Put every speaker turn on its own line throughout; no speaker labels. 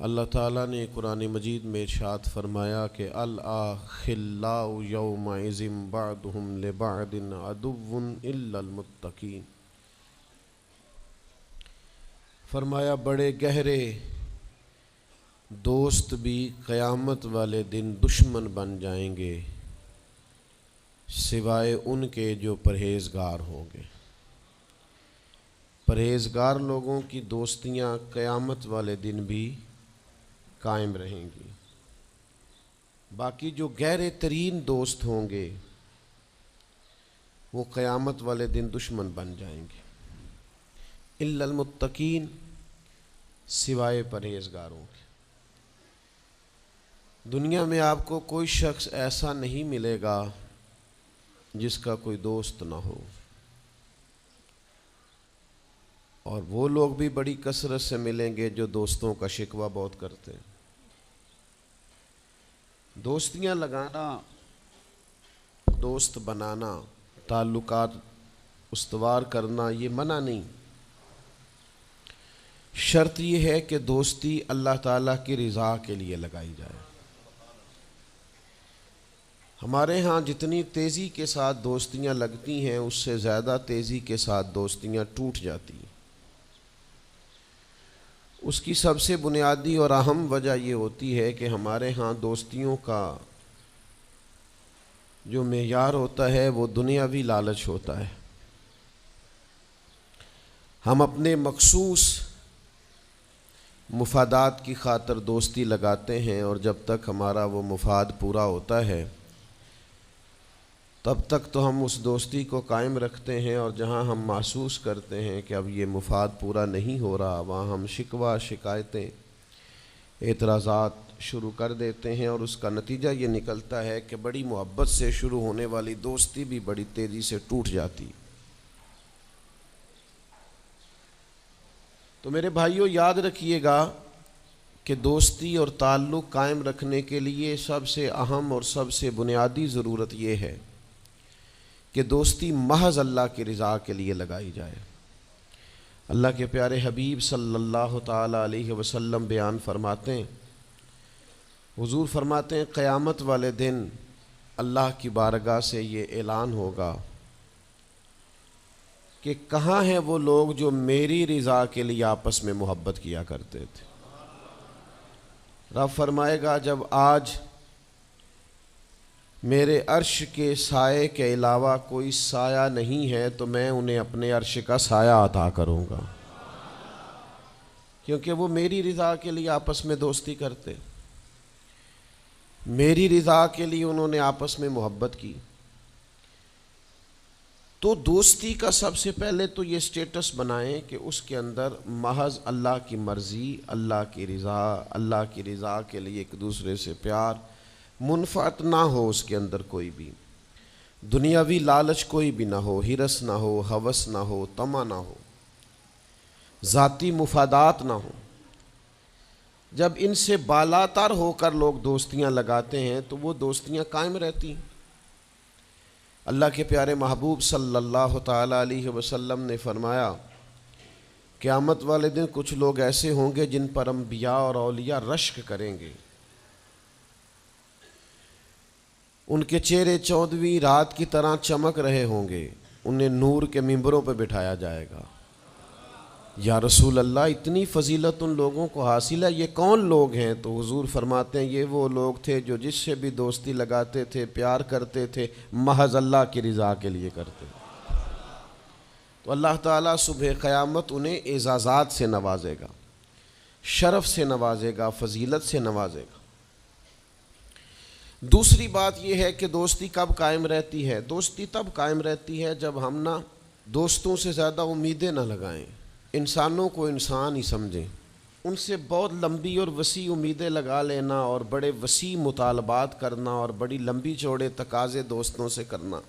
اللہ تعالیٰ نے قرآن مجید میں ارشاد فرمایا کہ الاخلاء یومئذ بعضهم لبعض عدو الا المتقین۔ فرمایا بڑے گہرے دوست بھی قیامت والے دن دشمن بن جائیں گے سوائے ان کے جو پرہیزگار ہوں گے۔ پرہیزگار لوگوں کی دوستیاں قیامت والے دن بھی قائم رہیں گی، باقی جو گہرے ترین دوست ہوں گے وہ قیامت والے دن دشمن بن جائیں گے۔ الا المتقین، سوائے پرہیزگاروں کے۔ دنیا میں آپ کو کوئی شخص ایسا نہیں ملے گا جس کا کوئی دوست نہ ہو، اور وہ لوگ بھی بڑی کثرت سے ملیں گے جو دوستوں کا شکوہ بہت کرتے ہیں۔ دوستیاں لگانا، دوست بنانا، تعلقات استوار کرنا یہ منع نہیں، شرط یہ ہے کہ دوستی اللہ تعالیٰ کی رضا کے لیے لگائی جائے۔ ہمارے ہاں جتنی تیزی کے ساتھ دوستیاں لگتی ہیں اس سے زیادہ تیزی کے ساتھ دوستیاں ٹوٹ جاتی ہیں۔ اس کی سب سے بنیادی اور اہم وجہ یہ ہوتی ہے کہ ہمارے ہاں دوستیوں کا جو معیار ہوتا ہے وہ دنیاوی لالچ ہوتا ہے۔ ہم اپنے مخصوص مفادات کی خاطر دوستی لگاتے ہیں، اور جب تک ہمارا وہ مفاد پورا ہوتا ہے تب تک تو ہم اس دوستی کو قائم رکھتے ہیں، اور جہاں ہم محسوس کرتے ہیں کہ اب یہ مفاد پورا نہیں ہو رہا وہاں ہم شکوہ، شکایتیں، اعتراضات شروع کر دیتے ہیں، اور اس کا نتیجہ یہ نکلتا ہے کہ بڑی محبت سے شروع ہونے والی دوستی بھی بڑی تیزی سے ٹوٹ جاتی۔ تو میرے بھائیوں یاد رکھیے گا کہ دوستی اور تعلق قائم رکھنے کے لیے سب سے اہم اور سب سے بنیادی ضرورت یہ ہے کہ دوستی محض اللہ کی رضا کے لیے لگائی جائے۔ اللہ کے پیارے حبیب صلی اللہ تعالیٰ علیہ وسلم بیان فرماتے ہیں، حضور فرماتے ہیں قیامت والے دن اللہ کی بارگاہ سے یہ اعلان ہوگا کہ کہاں ہیں وہ لوگ جو میری رضا کے لیے آپس میں محبت کیا کرتے تھے۔ رب فرمائے گا جب آج میرے عرش کے سائے کے علاوہ کوئی سایہ نہیں ہے تو میں انہیں اپنے عرش کا سایہ عطا کروں گا، کیونکہ وہ میری رضا کے لیے آپس میں دوستی کرتے، میری رضا کے لیے انہوں نے آپس میں محبت کی۔ تو دوستی کا سب سے پہلے تو یہ سٹیٹس بنائیں کہ اس کے اندر محض اللہ کی مرضی، اللہ کی رضا کے لیے ایک دوسرے سے پیار، منفعت نہ ہو اس کے اندر کوئی بھی، دنیاوی لالچ کوئی بھی نہ ہو، ہرس نہ ہو، ہوس نہ ہو، طمع نہ ہو، ذاتی مفادات نہ ہو۔ جب ان سے بالاتر ہو کر لوگ دوستیاں لگاتے ہیں تو وہ دوستیاں قائم رہتی ہیں۔ اللہ کے پیارے محبوب صلی اللہ تعالیٰ علیہ وسلم نے فرمایا قیامت والے دن کچھ لوگ ایسے ہوں گے جن پر انبیاء اور اولیاء رشک کریں گے، ان کے چہرے 14ویں رات کی طرح چمک رہے ہوں گے، انہیں نور کے ممبروں پہ بٹھایا جائے گا۔ یا رسول اللہ اتنی فضیلت ان لوگوں کو حاصل ہے، یہ کون لوگ ہیں؟ تو حضور فرماتے ہیں یہ وہ لوگ تھے جو جس سے بھی دوستی لگاتے تھے، پیار کرتے تھے، محض اللہ کی رضا کے لیے کرتے۔ تو اللہ تعالیٰ صبح قیامت انہیں اعزازات سے نوازے گا، شرف سے نوازے گا، فضیلت سے نوازے گا۔ دوسری بات یہ ہے کہ دوستی کب قائم رہتی ہے؟ دوستی تب قائم رہتی ہے جب ہم دوستوں سے زیادہ امیدیں نہ لگائیں، انسانوں کو انسان ہی سمجھیں، ان سے بہت لمبی اور وسیع امیدیں لگا لینا اور بڑے وسیع مطالبات کرنا اور بڑی لمبی چوڑے تقاضے دوستوں سے کرنا۔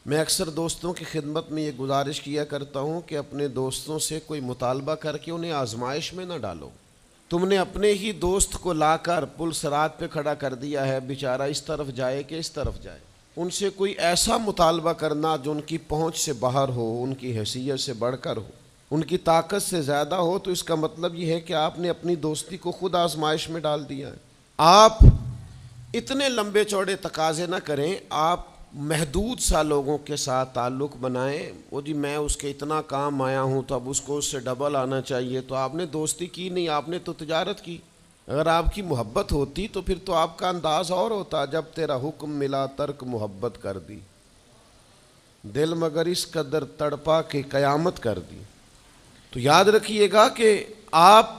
میں اکثر دوستوں کی خدمت میں یہ گزارش کیا کرتا ہوں کہ اپنے دوستوں سے کوئی مطالبہ کر کے انہیں آزمائش میں نہ ڈالو۔ تم نے اپنے ہی دوست کو لا کر پل صراط پہ کھڑا کر دیا ہے، بیچارہ اس طرف جائے کہ اس طرف جائے۔ ان سے کوئی ایسا مطالبہ کرنا جو ان کی پہنچ سے باہر ہو، ان کی حیثیت سے بڑھ کر ہو، ان کی طاقت سے زیادہ ہو تو اس کا مطلب یہ ہے کہ آپ نے اپنی دوستی کو خود آزمائش میں ڈال دیا ہے۔ آپ اتنے لمبے چوڑے تقاضے نہ کریں، آپ محدود سا لوگوں کے ساتھ تعلق بنائیں۔ وہ جی میں اس کے اتنا کام آیا ہوں تو اب اس کو اس سے ڈبل آنا چاہیے، تو آپ نے دوستی کی نہیں، آپ نے تو تجارت کی۔ اگر آپ کی محبت ہوتی تو پھر تو آپ کا انداز اور ہوتا، جب تیرا حکم ملا ترک محبت کر دی، دل مگر اس قدر تڑپا کہ قیامت کر دی۔ تو یاد رکھیے گا کہ آپ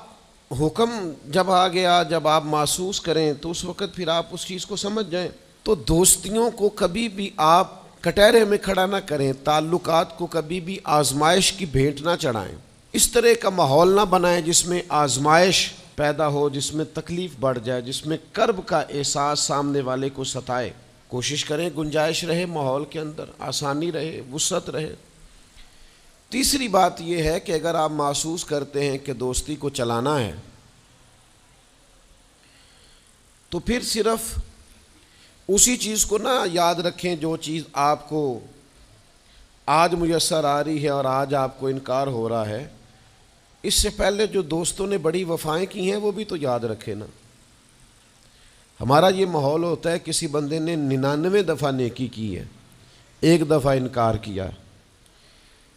حکم جب آ گیا، جب آپ محسوس کریں تو اس وقت پھر آپ اس چیز کو سمجھ جائیں۔ تو دوستیوں کو کبھی بھی آپ کٹہرے میں کھڑا نہ کریں، تعلقات کو کبھی بھی آزمائش کی بھیٹ نہ چڑھائیں، اس طرح کا ماحول نہ بنائیں جس میں آزمائش پیدا ہو، جس میں تکلیف بڑھ جائے، جس میں کرب کا احساس سامنے والے کو ستائے۔ کوشش کریں گنجائش رہے ماحول کے اندر، آسانی رہے، وسعت رہے۔ تیسری بات یہ ہے کہ اگر آپ محسوس کرتے ہیں کہ دوستی کو چلانا ہے تو پھر صرف اسی چیز کو نہ یاد رکھیں جو چیز آپ کو آج میسر آ رہی ہے اور آج آپ کو انکار ہو رہا ہے۔ اس سے پہلے جو دوستوں نے بڑی وفائیں کی ہیں وہ بھی تو یاد رکھے نا۔ ہمارا یہ ماحول ہوتا ہے کسی بندے نے 99 دفعہ نیکی کی ہے، ایک دفعہ انکار کیا،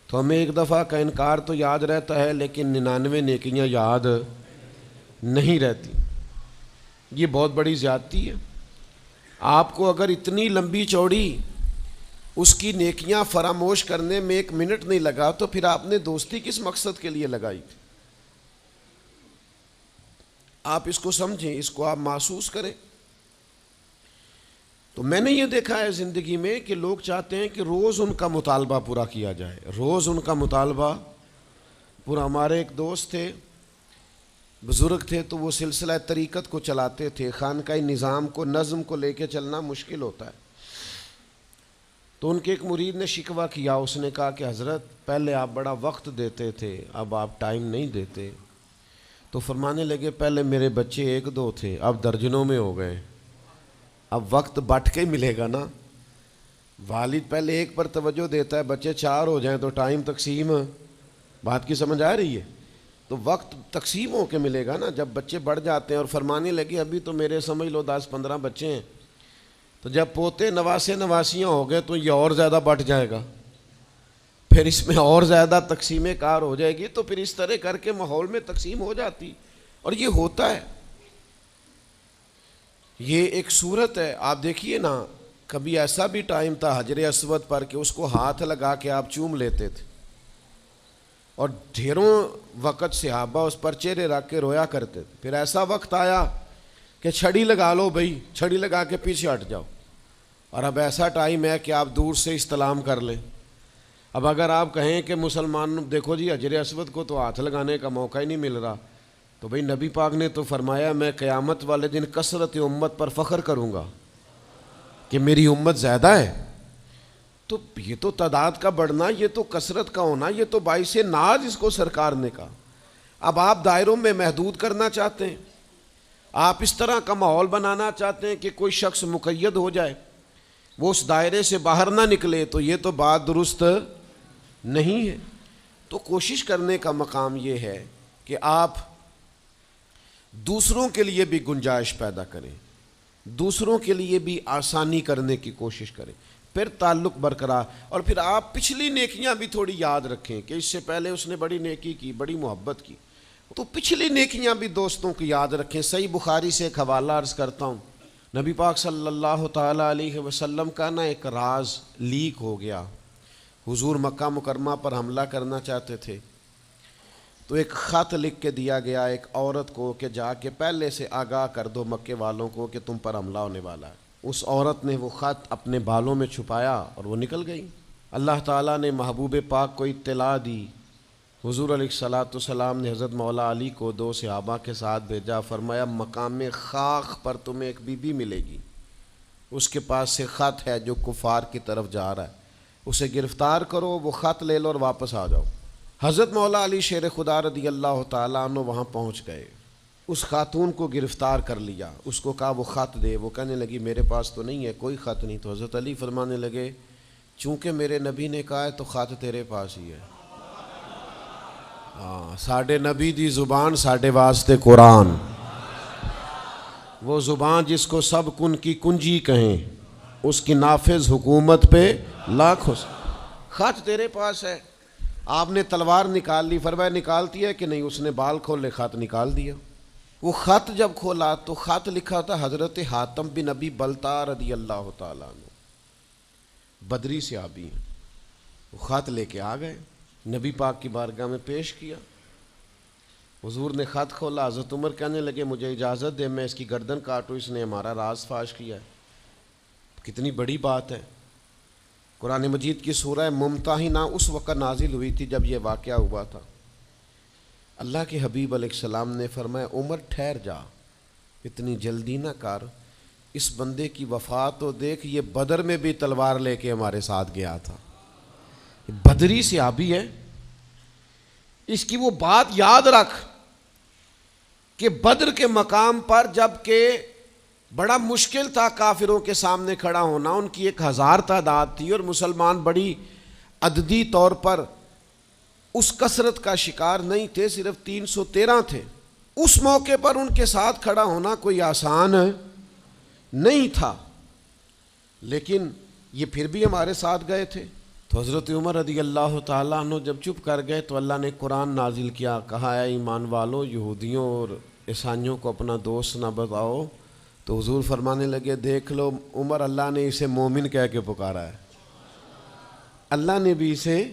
تو ہمیں ایک دفعہ کا انکار تو یاد رہتا ہے لیکن 99 نیکیاں یاد نہیں رہتی۔ یہ بہت بڑی زیادتی ہے۔ آپ کو اگر اتنی لمبی چوڑی اس کی نیکیاں فراموش کرنے میں 1 منٹ نہیں لگا تو پھر آپ نے دوستی کس مقصد کے لیے لگائی تھی؟ آپ اس کو سمجھیں، اس کو آپ محسوس کریں۔ تو میں نے یہ دیکھا ہے زندگی میں کہ لوگ چاہتے ہیں کہ روز ان کا مطالبہ پورا کیا جائے، روز ان کا مطالبہ پورا۔ ہمارے ایک دوست تھے، بزرگ تھے، تو وہ سلسلہ طریقت کو چلاتے تھے، خانقاہ نظام کو، نظم کو لے کے چلنا مشکل ہوتا ہے۔ تو ان کے ایک مرید نے شکوہ کیا، اس نے کہا کہ حضرت پہلے آپ بڑا وقت دیتے تھے، اب آپ ٹائم نہیں دیتے۔ تو فرمانے لگے پہلے میرے بچے 1-2 تھے، اب درجنوں میں ہو گئے، اب وقت بٹ کے ملے گا نا۔ والد پہلے ایک پر توجہ دیتا ہے، بچے 4 ہو جائیں تو ٹائم تقسیم، بات کی سمجھ آ رہی ہے؟ تو وقت تقسیم ہو کے ملے گا نا جب بچے بڑھ جاتے ہیں۔ اور فرمانے لگے ابھی تو میرے سمجھ لو 10-15 بچے ہیں، تو جب پوتے نواسے نواسیاں ہو گئے تو یہ اور زیادہ بٹ جائے گا، پھر اس میں اور زیادہ تقسیم کار ہو جائے گی۔ تو پھر اس طرح کر کے ماحول میں تقسیم ہو جاتی، اور یہ ہوتا ہے، یہ ایک صورت ہے۔ آپ دیکھیے نا، کبھی ایسا بھی ٹائم تھا حجر اسود پر کہ اس کو ہاتھ لگا کے آپ چوم لیتے تھے، اور ڈھیروں وقت صحابہ اس پر چہرے رکھ کے رویا کرتے تھے۔ پھر ایسا وقت آیا کہ چھڑی لگا لو بھائی، چھڑی لگا کے پیچھے ہٹ جاؤ، اور اب ایسا ٹائم ہے کہ آپ دور سے استلام کر لیں۔ اب اگر آپ کہیں کہ مسلمان دیکھو جی حجر اسود کو تو ہاتھ لگانے کا موقع ہی نہیں مل رہا، تو بھئی نبی پاک نے تو فرمایا میں قیامت والے دن کثرت امت پر فخر کروں گا کہ میری امت زیادہ ہے۔ تو یہ تو تعداد کا بڑھنا، یہ تو کثرت کا ہونا، یہ تو باعث ناز اس کو سرکار نے کہا۔ اب آپ دائروں میں محدود کرنا چاہتے ہیں، آپ اس طرح کا ماحول بنانا چاہتے ہیں کہ کوئی شخص مقید ہو جائے، وہ اس دائرے سے باہر نہ نکلے، تو یہ تو بات درست نہیں ہے۔ تو کوشش کرنے کا مقام یہ ہے کہ آپ دوسروں کے لیے بھی گنجائش پیدا کریں، دوسروں کے لیے بھی آسانی کرنے کی کوشش کریں، پھر تعلق برقرار۔ اور پھر آپ پچھلی نیکیاں بھی تھوڑی یاد رکھیں کہ اس سے پہلے اس نے بڑی نیکی کی، بڑی محبت کی، تو پچھلی نیکیاں بھی دوستوں کی یاد رکھیں۔ صحیح بخاری سے ایک حوالہ عرض کرتا ہوں، نبی پاک صلی اللہ تعالیٰ علیہ وسلم کا نا ایک راز لیک ہو گیا۔ حضور مکہ مکرمہ پر حملہ کرنا چاہتے تھے، تو ایک خط لکھ کے دیا گیا ایک عورت کو کہ جا کے پہلے سے آگاہ کر دو مکے والوں کو کہ تم پر حملہ ہونے والا ہے۔ اس عورت نے وہ خط اپنے بالوں میں چھپایا اور وہ نکل گئی۔ اللہ تعالیٰ نے محبوب پاک کو اطلاع دی، حضور علیہ الصلاۃ والسلام نے حضرت مولا علی کو 2 صحابہ کے ساتھ بھیجا، فرمایا مقام خاک پر تمہیں ایک بی بی ملے گی، اس کے پاس سے خط ہے جو کفار کی طرف جا رہا ہے، اسے گرفتار کرو، وہ خط لے لو اور واپس آ جاؤ۔ حضرت مولا علی شیر خدا رضی اللہ تعالیٰ عنہ وہاں پہنچ گئے، اس خاتون کو گرفتار کر لیا، اس کو کہا وہ خط دے، وہ کہنے لگی میرے پاس تو نہیں ہے، کوئی خط نہیں۔ تو حضرت علی فرمانے لگے چونکہ میرے نبی نے کہا ہے تو خط تیرے پاس ہی ہے۔ ساڈے نبی دی زبان ساڈے واسطے قرآن، وہ زبان جس کو سب کن کی کنجی کہیں، اس کی نافذ حکومت پہ لاکھوں خط تیرے پاس ہے۔ آپ نے تلوار نکال لی، فرمایا نکالتی ہے کہ نہیں؟ اس نے بال کھولے، خط نکال دیا۔ وہ خط جب کھولا تو خط لکھا تھا حضرت حاتم بن نبی بلتا رضی اللہ تعالیٰ عنہ، بدری صحابی ہیں۔ وہ خط لے کے آ گئے، نبی پاک کی بارگاہ میں پیش کیا۔ حضور نے خط کھولا، حضرت عمر کہنے لگے مجھے اجازت دے میں اس کی گردن کاٹوں، اس نے ہمارا راز فاش کیا ہے۔ کتنی بڑی بات ہے۔ قرآن مجید کی سورہ ممتحنہ اس وقت نازل ہوئی تھی جب یہ واقعہ ہوا تھا۔ اللہ کے حبیب علیہ السلام نے فرمایا عمر ٹھہر جا، اتنی جلدی نہ کر، اس بندے کی وفات تو دیکھ، یہ بدر میں بھی تلوار لے کے ہمارے ساتھ گیا تھا، بدری صحابی ہے، اس کی وہ بات یاد رکھ کہ بدر کے مقام پر جب کہ بڑا مشکل تھا کافروں کے سامنے کھڑا ہونا، ان کی 1000 تعداد تھی اور مسلمان بڑی عددی طور پر اس کثرت کا شکار نہیں تھے، صرف 313 تھے۔ اس موقع پر ان کے ساتھ کھڑا ہونا کوئی آسان نہیں تھا، لیکن یہ پھر بھی ہمارے ساتھ گئے تھے۔ تو حضرت عمر رضی اللہ تعالیٰ عنہ جب چپ کر گئے تو اللہ نے قرآن نازل کیا، کہا اے ایمان والو یہودیوں اور عیسائیوں کو اپنا دوست نہ بتاؤ۔ تو حضور فرمانے لگے دیکھ لو عمر، اللہ نے اسے مومن کہہ کے پکارا ہے، اللہ نے بھی اسے۔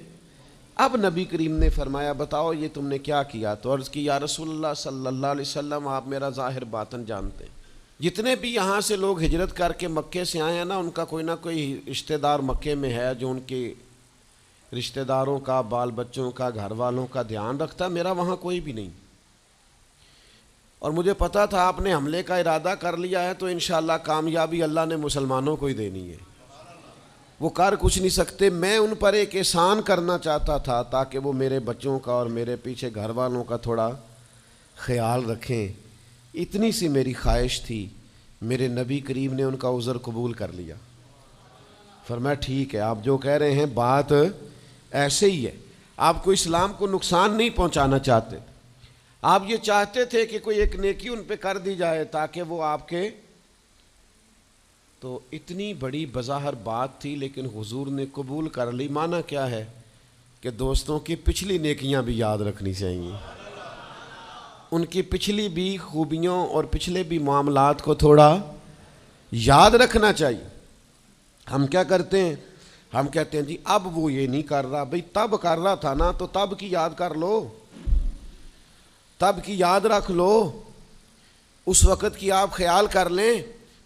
اب نبی کریم نے فرمایا بتاؤ یہ تم نے کیا کیا؟ تو عرض کی یا رسول اللہ صلی اللہ علیہ وسلم آپ میرا ظاہر باطن جانتے ہیں، جتنے بھی یہاں سے لوگ ہجرت کر کے مکے سے آئے ہیں نا، ان کا کوئی نہ کوئی رشتہ دار مکے میں ہے جو ان کے رشتہ داروں کا، بال بچوں کا، گھر والوں کا دھیان رکھتا، میرا وہاں کوئی بھی نہیں۔ اور مجھے پتا تھا آپ نے حملے کا ارادہ کر لیا ہے تو انشاءاللہ کامیابی اللہ نے مسلمانوں کو ہی دینی ہے، وہ کر کچھ نہیں سکتے۔ میں ان پر ایک احسان کرنا چاہتا تھا تاکہ وہ میرے بچوں کا اور میرے پیچھے گھر والوں کا تھوڑا خیال رکھیں، اتنی سی میری خواہش تھی۔ میرے نبی کریم نے ان کا عذر قبول کر لیا، فرمایا ٹھیک ہے آپ جو کہہ رہے ہیں بات ایسے ہی ہے، آپ کو اسلام کو نقصان نہیں پہنچانا چاہتے، آپ یہ چاہتے تھے کہ کوئی ایک نیکی ان پہ کر دی جائے تاکہ وہ آپ کے، تو اتنی بڑی بظاہر بات تھی لیکن حضور نے قبول کر لی۔ معنی کیا ہے کہ دوستوں کی پچھلی نیکیاں بھی یاد رکھنی چاہیے، ان کی پچھلی بھی خوبیوں اور پچھلے بھی معاملات کو تھوڑا یاد رکھنا چاہیے۔ ہم کیا کرتے ہیں؟ ہم کہتے ہیں جی اب وہ یہ نہیں کر رہا، بھئی تب کر رہا تھا نا، تو تب کی یاد کر لو، تب کی یاد رکھ لو، اس وقت کی آپ خیال کر لیں۔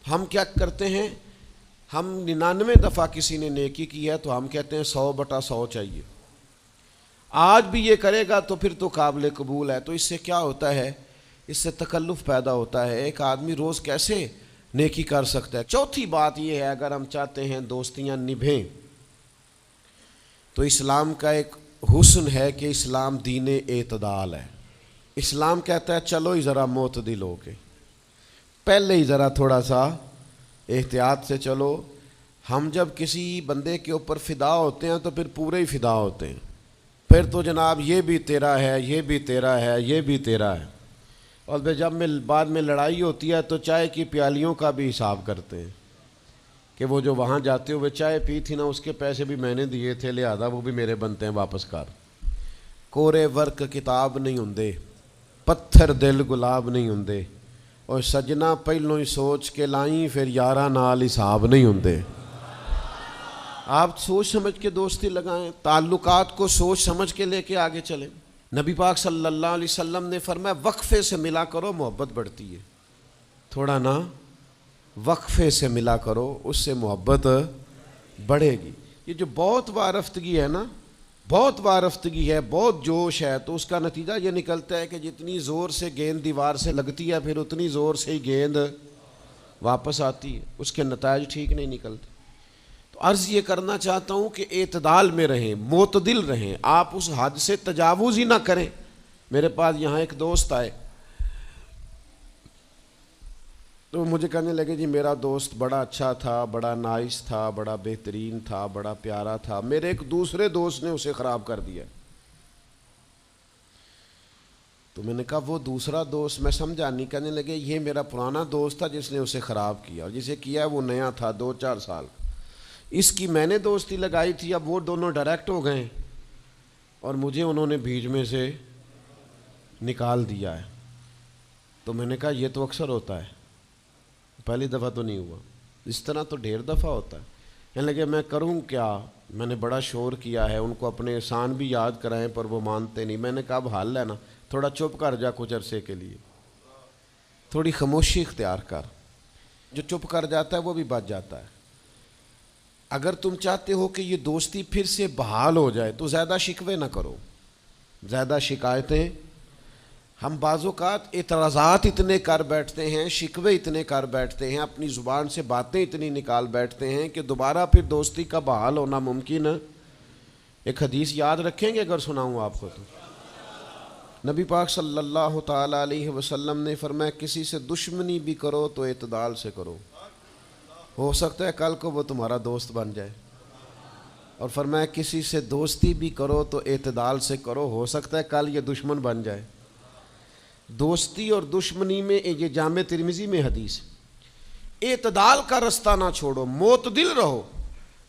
ہم کیا کرتے ہیں؟ ہم 99 دفعہ کسی نے نیکی کی ہے تو ہم کہتے ہیں 100/100 چاہیے، آج بھی یہ کرے گا تو پھر تو قابل قبول ہے۔ تو اس سے کیا ہوتا ہے؟ اس سے تکلف پیدا ہوتا ہے، ایک آدمی روز کیسے نیکی کر سکتا ہے؟ چوتھی بات یہ ہے اگر ہم چاہتے ہیں دوستیاں نبھیں تو اسلام کا ایک حسن ہے کہ اسلام دین اعتدال ہے۔ اسلام کہتا ہے چلو ہی ذرا معتدل ہو کے، پہلے ہی ذرا تھوڑا سا احتیاط سے چلو۔ ہم جب کسی بندے کے اوپر فدا ہوتے ہیں تو پھر پورے ہی فدا ہوتے ہیں، پھر تو جناب یہ بھی تیرا ہے، یہ بھی تیرا ہے، یہ بھی تیرا ہے، اور پھر جب بعد میں لڑائی ہوتی ہے تو چائے کی پیالیوں کا بھی حساب کرتے ہیں کہ وہ جو وہاں جاتے ہوئے چائے پی تھی نا اس کے پیسے بھی میں نے دیے تھے، لہذا وہ بھی میرے بنتے ہیں، واپس کر۔ کورے ورک کتاب نہیں ہوندے، پتھر دل گلاب نہیں ہوندے، اور سجنا پہلوں ہی سوچ کے لائیں پھر یاراں نال حساب نہیں ہوندے۔ آپ سوچ سمجھ کے دوستی لگائیں، تعلقات کو سوچ سمجھ کے لے کے آگے چلیں۔ نبی پاک صلی اللہ علیہ وسلم نے فرمایا وقفے سے ملا کرو محبت بڑھتی ہے، تھوڑا نا وقفے سے ملا کرو، اس سے محبت بڑھے گی۔ یہ جو بہت وارفتگی ہے نا، بہت وارفتگی ہے، بہت جوش ہے، تو اس کا نتیجہ یہ نکلتا ہے کہ جتنی زور سے گیند دیوار سے لگتی ہے پھر اتنی زور سے ہی گیند واپس آتی ہے، اس کے نتائج ٹھیک نہیں نکلتے۔ تو عرض یہ کرنا چاہتا ہوں کہ اعتدال میں رہیں، معتدل رہیں، آپ اس حد سے تجاوز ہی نہ کریں۔ میرے پاس یہاں ایک دوست آئے تو مجھے کہنے لگے جی میرا دوست بڑا اچھا تھا، بڑا نائس تھا، بڑا بہترین تھا، بڑا پیارا تھا، میرے ایک دوسرے دوست نے اسے خراب کر دیا۔ تو میں نے کہا وہ دوسرا دوست میں سمجھا نہیں. کہنے لگے یہ میرا پرانا دوست تھا جس نے اسے خراب کیا, اور جسے کیا وہ نیا تھا 2-4 سال. اس کی میں نے دوستی لگائی تھی, اب وہ دونوں ڈائریکٹ ہو گئے اور مجھے انہوں نے بیچ میں سے نکال دیا ہے. تو میں نے کہا یہ تو اکثر ہوتا ہے, پہلی دفعہ تو نہیں ہوا, اس طرح تو ڈھیر دفعہ ہوتا ہے. کہنے لگے میں کروں کیا, میں نے بڑا شور کیا ہے, ان کو اپنے احسان بھی یاد کرائیں پر وہ مانتے نہیں. میں نے کہا اب حل ہے نا, تھوڑا چپ کر جا کچھ عرصے کے لیے, تھوڑی خاموشی اختیار کر. جو چپ کر جاتا ہے وہ بھی بچ جاتا ہے. اگر تم چاہتے ہو کہ یہ دوستی پھر سے بحال ہو جائے تو زیادہ شکوے نہ کرو, زیادہ شکایتیں. ہم بعض اوقات اعتراضات اتنے کر بیٹھتے ہیں, شکوے اتنے کر بیٹھتے ہیں, اپنی زبان سے باتیں اتنی نکال بیٹھتے ہیں کہ دوبارہ پھر دوستی کا بحال ہونا ممکن ہے. ایک حدیث یاد رکھیں گے اگر سناؤں آپ کو تو. نبی پاک صلی اللہ تعالیٰ علیہ وسلم نے فرمایا کسی سے دشمنی بھی کرو تو اعتدال سے کرو, ہو سکتا ہے کل کو وہ تمہارا دوست بن جائے. اور فرمایا کسی سے دوستی بھی کرو تو اعتدال سے کرو, ہو سکتا ہے کل یہ دشمن بن جائے. دوستی اور دشمنی میں یہ جامع ترمذی میں حدیث, اعتدال کا رستہ نہ چھوڑو, معتدل رہو.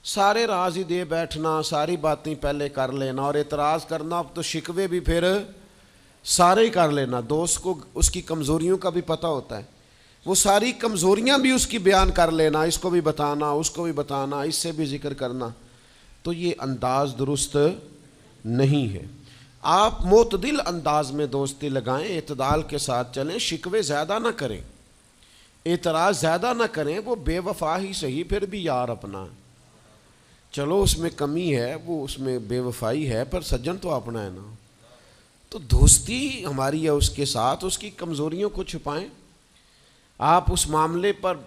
سارے راز ہی دے بیٹھنا, ساری باتیں پہلے کر لینا اور اعتراض کرنا, اب تو شکوے بھی پھر سارے ہی کر لینا. دوست کو اس کی کمزوریوں کا بھی پتہ ہوتا ہے, وہ ساری کمزوریاں بھی اس کی بیان کر لینا, اس کو بھی بتانا, اس کو بھی بتانا, اس سے بھی ذکر کرنا. تو یہ انداز درست نہیں ہے. آپ معتدل انداز میں دوستی لگائیں, اعتدال کے ساتھ چلیں, شکوے زیادہ نہ کریں, اعتراض زیادہ نہ کریں. وہ بے وفا ہی صحیح پھر بھی یار اپنا, چلو اس میں کمی ہے, وہ اس میں بے وفائی ہے, پر سجن تو اپنا ہے نا. تو دوستی ہماری ہے اس کے ساتھ, اس کی کمزوریوں کو چھپائیں. آپ اس معاملے پر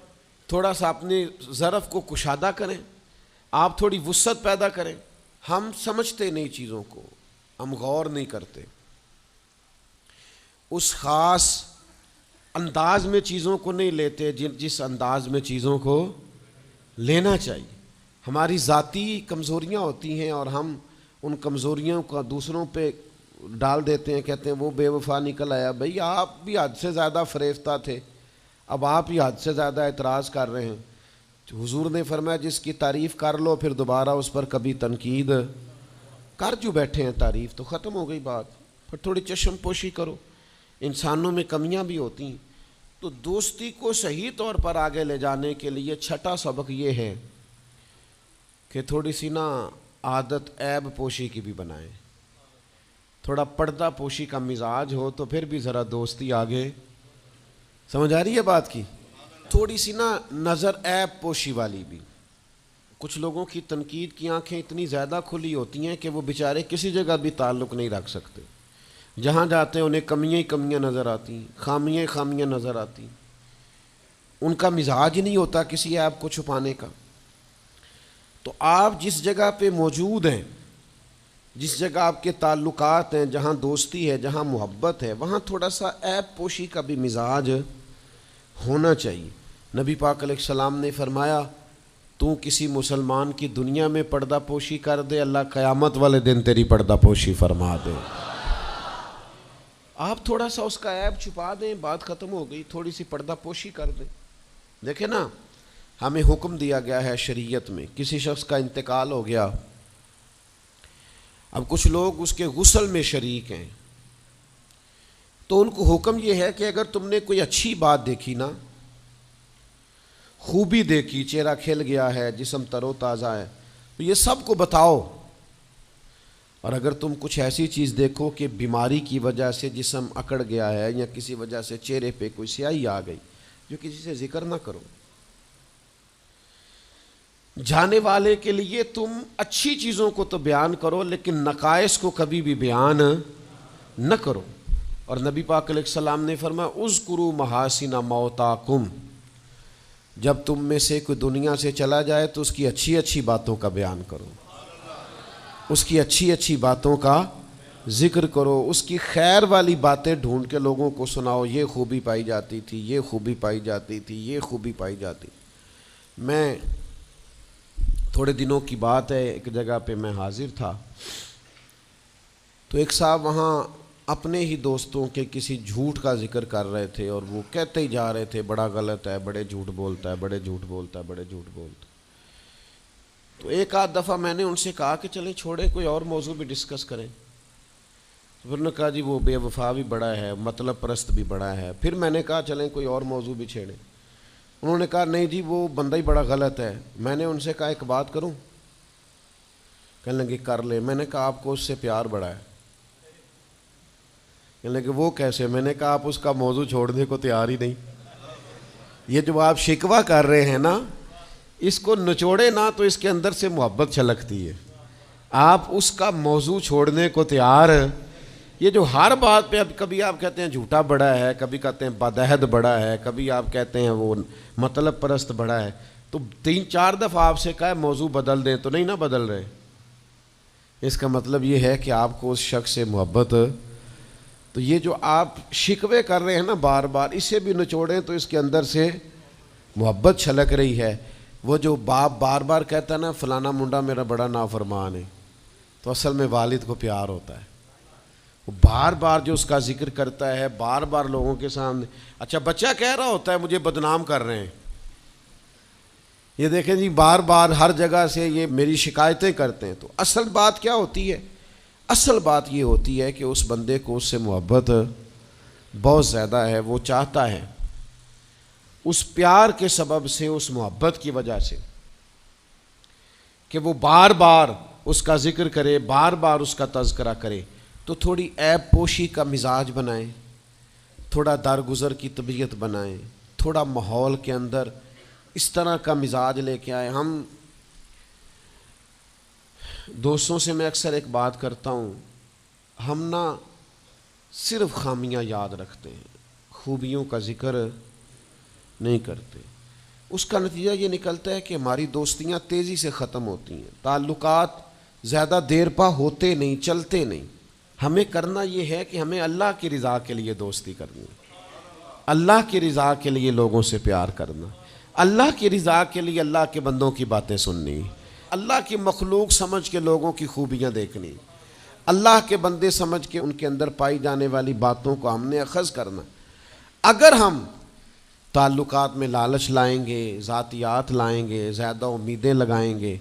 تھوڑا سا اپنے ظرف کو کشادہ کریں, آپ تھوڑی وسعت پیدا کریں. ہم سمجھتے نہیں چیزوں کو, ہم غور نہیں کرتے, اس خاص انداز میں چیزوں کو نہیں لیتے جس انداز میں چیزوں کو لینا چاہیے. ہماری ذاتی کمزوریاں ہوتی ہیں اور ہم ان کمزوریوں کا دوسروں پہ ڈال دیتے ہیں, کہتے ہیں وہ بے وفا نکل آیا. بھئی آپ بھی حد سے زیادہ فریفتہ تھے, اب آپ ہی حد سے زیادہ اعتراض کر رہے ہیں. حضور نے فرمایا جس کی تعریف کر لو پھر دوبارہ اس پر کبھی تنقید کر جو بیٹھے ہیں, تعریف تو ختم ہو گئی بات. پھر تھوڑی چشم پوشی کرو, انسانوں میں کمیاں بھی ہوتی ہیں. تو دوستی کو صحیح طور پر آگے لے جانے کے لیے چھٹا سبق یہ ہے کہ تھوڑی سی نا عادت عیب پوشی کی بھی بنائیں. تھوڑا پردہ پوشی کا مزاج ہو تو پھر بھی ذرا دوستی آگے. سمجھ آ رہی ہے بات کی؟ تھوڑی سی نا نظر عیب پوشی والی بھی. کچھ لوگوں کی تنقید کی آنکھیں اتنی زیادہ کھلی ہوتی ہیں کہ وہ بیچارے کسی جگہ بھی تعلق نہیں رکھ سکتے. جہاں جاتے ہیں انہیں کمیاں ہی کمیاں نظر آتی ہیں, خامیاں ہی خامیاں نظر آتی ہیں. ان کا مزاج ہی نہیں ہوتا کسی عیب کو چھپانے کا. تو آپ جس جگہ پہ موجود ہیں, جس جگہ آپ کے تعلقات ہیں, جہاں دوستی ہے, جہاں محبت ہے, وہاں تھوڑا سا عیب پوشی کا بھی مزاج ہونا چاہیے. نبی پاک علیہ السلام نے فرمایا تو کسی مسلمان کی دنیا میں پردہ پوشی کر دے, اللہ قیامت والے دن تیری پردہ پوشی فرما دے. آپ تھوڑا سا اس کا عیب چھپا دیں, بات ختم ہو گئی. تھوڑی سی پردہ پوشی کر دیں. دیکھیں نا, ہمیں حکم دیا گیا ہے شریعت میں, کسی شخص کا انتقال ہو گیا, اب کچھ لوگ اس کے غسل میں شریک ہیں, تو ان کو حکم یہ ہے کہ اگر تم نے کوئی اچھی بات دیکھی نا, خوبی دیکھی, چہرہ کھل گیا ہے, جسم تر و تازہ ہے, تو یہ سب کو بتاؤ. اور اگر تم کچھ ایسی چیز دیکھو کہ بیماری کی وجہ سے جسم اکڑ گیا ہے یا کسی وجہ سے چہرے پہ کوئی سیاہی آ گئی, جو کسی سے ذکر نہ کرو. جانے والے کے لیے تم اچھی چیزوں کو تو بیان کرو لیکن نقائص کو کبھی بھی بیان نہ کرو. اور نبی پاک علیہ السلام نے فرمایا اذکروا محاسن موتاکم, جب تم میں سے کوئی دنیا سے چلا جائے تو اس کی اچھی اچھی باتوں کا بیان کرو, اس کی اچھی اچھی باتوں کا ذکر کرو, اس کی خیر والی باتیں ڈھونڈ کے لوگوں کو سناؤ. یہ خوبی پائی جاتی تھی, یہ خوبی پائی جاتی تھی, یہ خوبی پائی جاتی. میں تھوڑے دنوں کی بات ہے, ایک جگہ پہ میں حاضر تھا, تو ایک صاحب وہاں اپنے ہی دوستوں کے کسی جھوٹ کا ذکر کر رہے تھے اور وہ کہتے ہی جا رہے تھے بڑا غلط ہے، بڑے جھوٹ بولتا ہے، بڑے جھوٹ بولتا ہے، بڑے جھوٹ بولتا ہے۔ تو ایک آدھ دفعہ میں نے ان سے کہا کہ چلیں چھوڑیں، کوئی اور موضوع بھی ڈسکس کریں۔ پھر نے کہا جی وہ بے وفا بھی بڑا ہے، مطلب پرست بھی بڑا ہے۔ پھر میں نے کہا چلیں کوئی اور موضوع بھی چھیڑیں۔ انہوں نے کہا نہیں جی وہ بندہ ہی بڑا غلط ہے۔ میں نے ان سے کہا ایک بات کروں؟ کہنے لگے کر لے۔ میں نے کہا آپ کو اس سے پیار بڑا ہے۔ کہنے لگے وہ کیسے؟ میں نے کہا آپ اس کا موضوع چھوڑنے کو تیار ہی نہیں۔ یہ جو آپ شکوہ کر رہے ہیں نا، اس کو نچوڑے نا تو اس کے اندر سے محبت چھلکتی ہے۔ آپ اس کا موضوع چھوڑنے کو تیار، یہ جو ہر بات پہ اب کبھی آپ کہتے ہیں جھوٹا بڑا ہے، کبھی کہتے ہیں بدعہد بڑا ہے، کبھی آپ کہتے ہیں وہ مطلب پرست بڑا ہے، تو 3-4 دفعہ آپ سے کہا ہے موضوع بدل دیں تو نہیں نہ بدل رہے۔ اس کا مطلب یہ ہے کہ آپ کو اس شخص سے محبت۔ تو یہ جو آپ شکوے کر رہے ہیں نا بار بار، اسے بھی نچوڑیں تو اس کے اندر سے محبت چھلک رہی ہے۔ وہ جو باپ بار بار کہتا ہے نا فلانا منڈا میرا بڑا نافرمان ہے، تو اصل میں والد کو پیار ہوتا ہے۔ وہ بار بار جو اس کا ذکر کرتا ہے، بار بار لوگوں کے سامنے، اچھا بچہ کہہ رہا ہوتا ہے مجھے بدنام کر رہے ہیں، یہ دیکھیں جی بار بار ہر جگہ سے یہ میری شکایتیں کرتے ہیں۔ تو اصل بات کیا ہوتی ہے؟ اصل بات یہ ہوتی ہے کہ اس بندے کو اس سے محبت بہت زیادہ ہے، وہ چاہتا ہے اس پیار کے سبب سے، اس محبت کی وجہ سے کہ وہ بار بار اس کا ذکر کرے، بار بار اس کا تذکرہ کرے، تو تھوڑی عیب پوشی کا مزاج بنائیں، تھوڑا درگزر کی طبیعت بنائیں، تھوڑا ماحول کے اندر اس طرح کا مزاج لے کے آئے۔ ہم دوستوں سے میں اکثر ایک بات کرتا ہوں، ہم نہ صرف خامیاں یاد رکھتے ہیں، خوبیوں کا ذکر نہیں کرتے۔ اس کا نتیجہ یہ نکلتا ہے کہ ہماری دوستیاں تیزی سے ختم ہوتی ہیں، تعلقات زیادہ دیر پا ہوتے نہیں، چلتے نہیں۔ ہمیں کرنا یہ ہے کہ ہمیں اللہ کی رضا کے لیے دوستی کرنی، اللہ کی رضا کے لیے لوگوں سے پیار کرنا، اللہ کی رضا کے لیے اللہ کے بندوں کی باتیں سننی، اللہ کی مخلوق سمجھ کے لوگوں کی خوبیاں دیکھنی، اللہ کے بندے سمجھ کے ان کے اندر پائی جانے والی باتوں کو ہم نے اخذ کرنا۔ اگر ہم تعلقات میں لالچ لائیں گے، ذاتیات لائیں گے، زیادہ امیدیں لگائیں گے،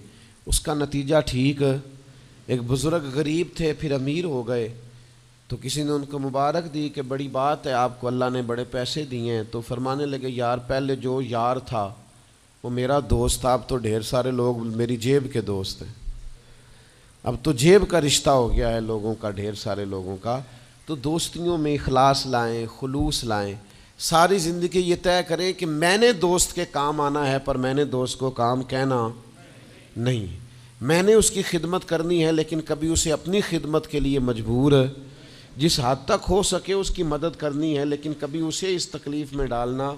اس کا نتیجہ ٹھیک۔ ایک بزرگ غریب تھے پھر امیر ہو گئے، تو کسی نے ان کو مبارک دی کہ بڑی بات ہے آپ کو اللہ نے بڑے پیسے دیے ہیں، تو فرمانے لگے یار پہلے جو یار تھا وہ میرا دوست تھا، اب تو ڈھیر سارے لوگ میری جیب کے دوست ہیں، اب تو جیب کا رشتہ ہو گیا ہے لوگوں کا، ڈھیر سارے لوگوں کا۔ تو دوستیوں میں اخلاص لائیں، خلوص لائیں، ساری زندگی یہ طے کریں کہ میں نے دوست کے کام آنا ہے، پر میں نے دوست کو کام کہنا نہیں، میں نے اس کی خدمت کرنی ہے لیکن کبھی اسے اپنی خدمت کے لیے مجبور، جس حد تک ہو سکے اس کی مدد کرنی ہے لیکن کبھی اسے اس تکلیف میں ڈالنا،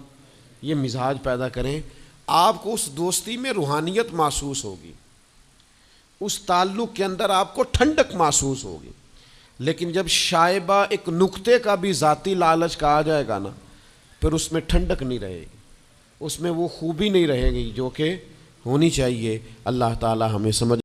یہ مزاج پیدا کریں۔ آپ کو اس دوستی میں روحانیت محسوس ہوگی، اس تعلق کے اندر آپ کو ٹھنڈک محسوس ہوگی، لیکن جب شائبہ ایک نقطے کا بھی ذاتی لالچ کا آ جائے گا نا، پھر اس میں ٹھنڈک نہیں رہے گی، اس میں وہ خوبی نہیں رہے گی جو کہ ہونی چاہیے۔ اللہ تعالی ہمیں سمجھ